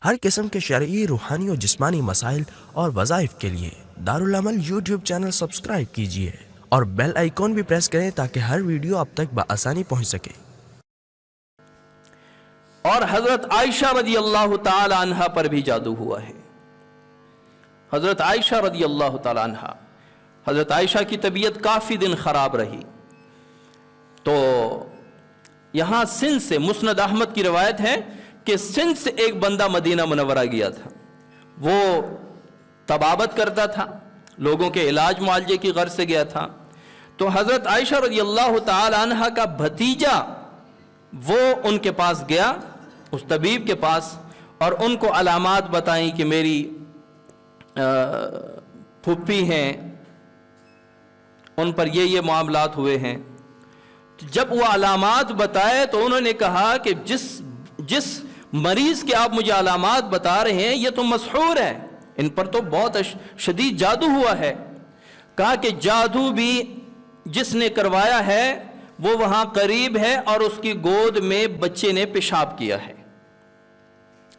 ہر قسم کے شرعی، روحانی اور جسمانی مسائل اور وظائف کے لیے دارالعمل یوٹیوب چینل سبسکرائب کیجیے اور بیل آئیکن بھی پریس کریں تاکہ ہر ویڈیو آپ تک بآسانی پہنچ سکے۔ اور حضرت عائشہ رضی اللہ تعالی عنہ پر بھی جادو ہوا ہے۔ حضرت عائشہ رضی اللہ تعالی عنہ، حضرت عائشہ کی طبیعت کافی دن خراب رہی، تو یہاں سندھ سے مسند احمد کی روایت ہے کہ سندھ سے ایک بندہ مدینہ منورہ گیا تھا، وہ طبابت کرتا تھا، لوگوں کے علاج معالجے کی غرض سے گیا تھا۔ تو حضرت عائشہ رضی اللہ تعالی عنہ کا بھتیجا وہ ان کے پاس گیا، اس طبیب کے پاس، اور ان کو علامات بتائیں کہ میری پھوپھی ہیں، ان پر یہ معاملات ہوئے ہیں۔ جب وہ علامات بتائے تو انہوں نے کہا کہ جس مریض کے آپ مجھے علامات بتا رہے ہیں یہ تو مسحور ہے، ان پر تو بہت شدید جادو ہوا ہے۔ کہا کہ جادو بھی جس نے کروایا ہے وہ وہاں قریب ہے اور اس کی گود میں بچے نے پیشاب کیا ہے۔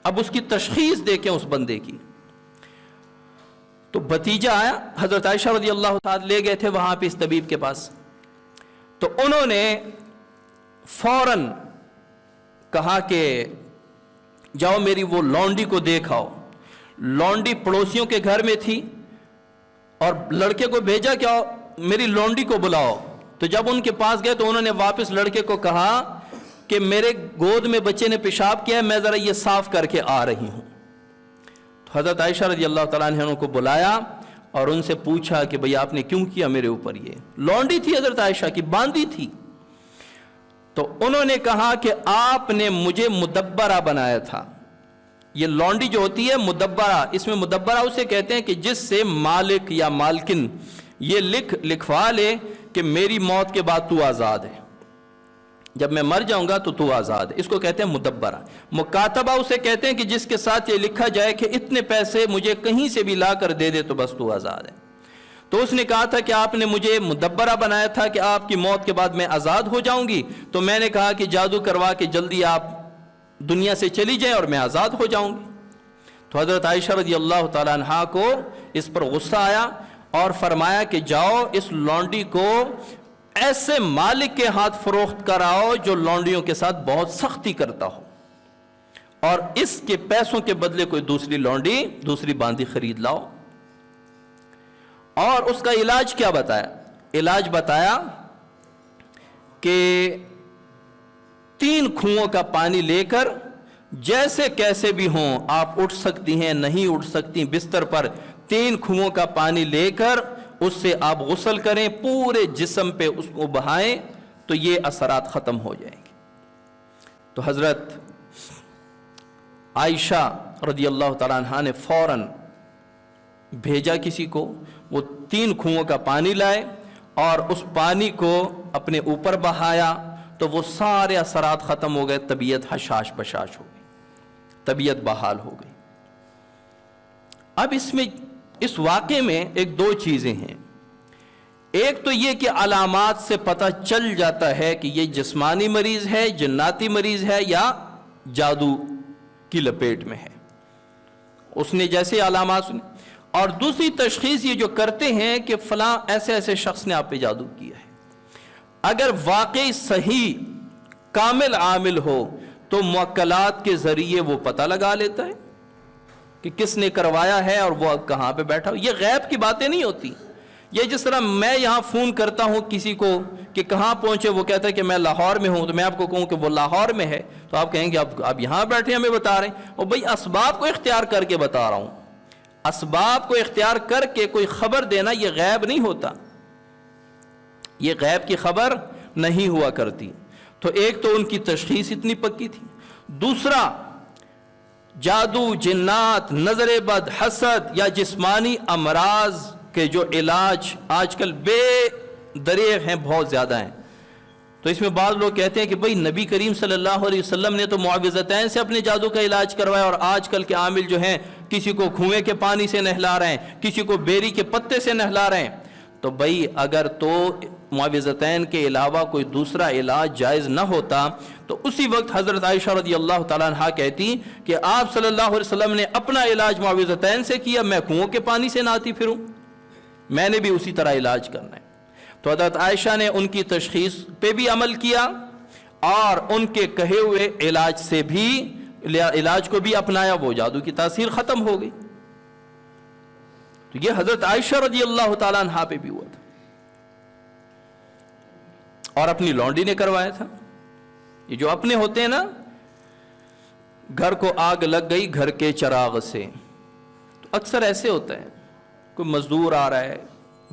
اب اس کی تشخیص دیکھیں اس بندے کی۔ تو بھتیجا آیا، حضرت عائشہ رضی اللہ تعالی لے گئے تھے وہاں پہ اس طبیب کے پاس، تو انہوں نے فوراً کہا کہ جاؤ میری وہ لونڈی کو دیکھاؤ۔ لونڈی پڑوسیوں کے گھر میں تھی اور لڑکے کو بھیجا کہ آؤ میری لونڈی کو بلاؤ۔ تو جب ان کے پاس گئے تو انہوں نے واپس لڑکے کو کہا کہ میرے گود میں بچے نے پیشاب کیا ہے، میں ذرا یہ صاف کر کے آ رہی ہوں۔ تو حضرت عائشہ رضی اللہ تعالیٰ عنہ کو بلایا اور ان سے پوچھا کہ بھئی آپ نے کیوں کیا میرے اوپر یہ؟ لونڈی تھی حضرت عائشہ کی، باندھی تھی۔ تو انہوں نے کہا کہ آپ نے مجھے مدبرہ بنایا تھا۔ یہ لونڈی جو ہوتی ہے مدبرہ، اس میں مدبرہ اسے کہتے ہیں کہ جس سے مالک یا مالکن یہ لکھوا لے کہ میری موت کے بعد تو آزاد ہے، جب میں مر جاؤں گا تو تو آزاد ہے، اس کو کہتے ہیں مدبرہ۔ مکاتبہ اسے کہتے ہیں کہ جس کے ساتھ یہ لکھا جائے کہ اتنے پیسے مجھے کہیں سے بھی لا کر دے دے تو بس تو آزاد ہے۔ تو اس نے کہا تھا کہ آپ نے مجھے مدبرہ بنایا تھا کہ آپ کی موت کے بعد میں آزاد ہو جاؤں گی، تو میں نے کہا کہ جادو کروا کے جلدی آپ دنیا سے چلی جائیں اور میں آزاد ہو جاؤں گی۔ تو حضرت عائشہ رضی اللہ تعالیٰ عنہ کو اس پر غصہ آیا اور فرمایا کہ جاؤ اس لونڈی کو ایسے مالک کے ہاتھ فروخت کراؤ جو لونڈیوں کے ساتھ بہت سختی کرتا ہو، اور اس کے پیسوں کے بدلے کوئی دوسری لونڈی، دوسری باندھی خرید لاؤ۔ اور اس کا علاج کیا بتایا؟ علاج بتایا کہ 3 کھوؤں کا پانی لے کر جیسے کیسے بھی ہوں، آپ اٹھ سکتی ہیں نہیں اٹھ سکتی، بستر پر 3 کھوؤں کا پانی لے کر اس سے آپ غسل کریں، پورے جسم پہ اس کو بہائیں تو یہ اثرات ختم ہو جائیں گے۔ تو حضرت عائشہ رضی اللہ تعالیٰ عنہ نے فوراً بھیجا کسی کو، وہ 3 کھوؤں کا پانی لائے اور اس پانی کو اپنے اوپر بہایا تو وہ سارے اثرات ختم ہو گئے، طبیعت حشاش بشاش ہو گئی، طبیعت بحال ہو گئی۔ اب اس واقعے میں 2 چیزیں ہیں۔ ایک تو یہ کہ علامات سے پتہ چل جاتا ہے کہ یہ جسمانی مریض ہے، جناتی مریض ہے یا جادو کی لپیٹ میں ہے، اس نے جیسے علامات سنے۔ اور دوسری تشخیص یہ جو کرتے ہیں کہ فلاں ایسے شخص نے آپ پہ جادو کیا ہے، اگر واقعی صحیح کامل عامل ہو تو موکلات کے ذریعے وہ پتہ لگا لیتا ہے کہ کس نے کروایا ہے اور وہ کہاں پہ بیٹھا ہو۔ یہ غیب کی باتیں نہیں ہوتی۔ یہ جس طرح میں یہاں فون کرتا ہوں کسی کو کہ کہاں پہنچے، وہ کہتا ہے کہ میں لاہور میں ہوں، تو میں آپ کو کہوں کہ وہ لاہور میں ہے تو آپ کہیں گے آپ یہاں بیٹھے ہمیں بتا رہے ہیں۔ اور بھئی اسباب کو اختیار کر کے بتا رہا ہوں، اسباب کو اختیار کر کے کوئی خبر دینا یہ غیب نہیں ہوتا، یہ غیب کی خبر نہیں ہوا کرتی۔ تو ایک تو ان کی تشخیص اتنی پکی تھی، دوسرا جادو، جنات، نظر بد، حسد یا جسمانی امراض کے جو علاج آج کل بے دریغ ہیں، بہت زیادہ ہیں۔ تو اس میں بعض لوگ کہتے ہیں کہ بھئی نبی کریم صلی اللہ علیہ وسلم نے تو معوذتین سے اپنے جادو کا علاج کروایا، اور آج کل کے عامل جو ہیں کسی کو کنویں کے پانی سے نہلا رہے ہیں، کسی کو بیری کے پتے سے نہلا رہے ہیں۔ تو بھئی اگر تو معوذتین کے علاوہ کوئی دوسرا علاج جائز نہ ہوتا تو اسی وقت حضرت عائشہ رضی اللہ تعالیٰ عنہ کہتی کہ آپ صلی اللہ علیہ وسلم نے اپنا علاج معوذتین سے کیا، میں کنویں کے پانی سے نہاتی پھروں، میں نے بھی اسی طرح علاج کرنا ہے۔ تو حضرت عائشہ نے ان کی تشخیص پہ بھی عمل کیا اور ان کے کہے ہوئے علاج سے بھی علاج کو بھی اپنایا، وہ جادو کی تاثیر ختم ہو گئی۔ تو یہ حضرت عائشہ رضی اللہ تعالیٰ عنہ پہ بھی ہوا تھا اور اپنی لونڈی نے کروایا تھا۔ یہ جو اپنے ہوتے ہیں نا، گھر کو آگ لگ گئی گھر کے چراغ سے، تو اکثر ایسے ہوتا ہے، کوئی مزدور آ رہا ہے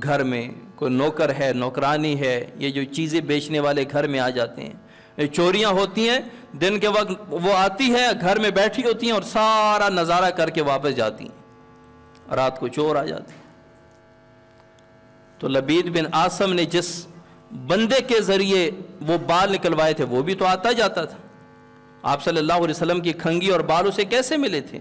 گھر میں، کوئی نوکر ہے، نوکرانی ہے، یہ جو چیزیں بیچنے والے گھر میں آ جاتے ہیں، یہ چوریاں ہوتی ہیں، دن کے وقت وہ آتی ہے گھر میں بیٹھی ہوتی ہیں اور سارا نظارہ کر کے واپس جاتی ہیں، رات کو چور آ جاتے ہیں۔ تو لبید بن عاصم نے جس بندے کے ذریعے وہ بال نکلوائے تھے وہ بھی تو آتا جاتا تھا، آپ صلی اللہ علیہ وسلم کی کھنگی اور بال اسے کیسے ملے تھے؟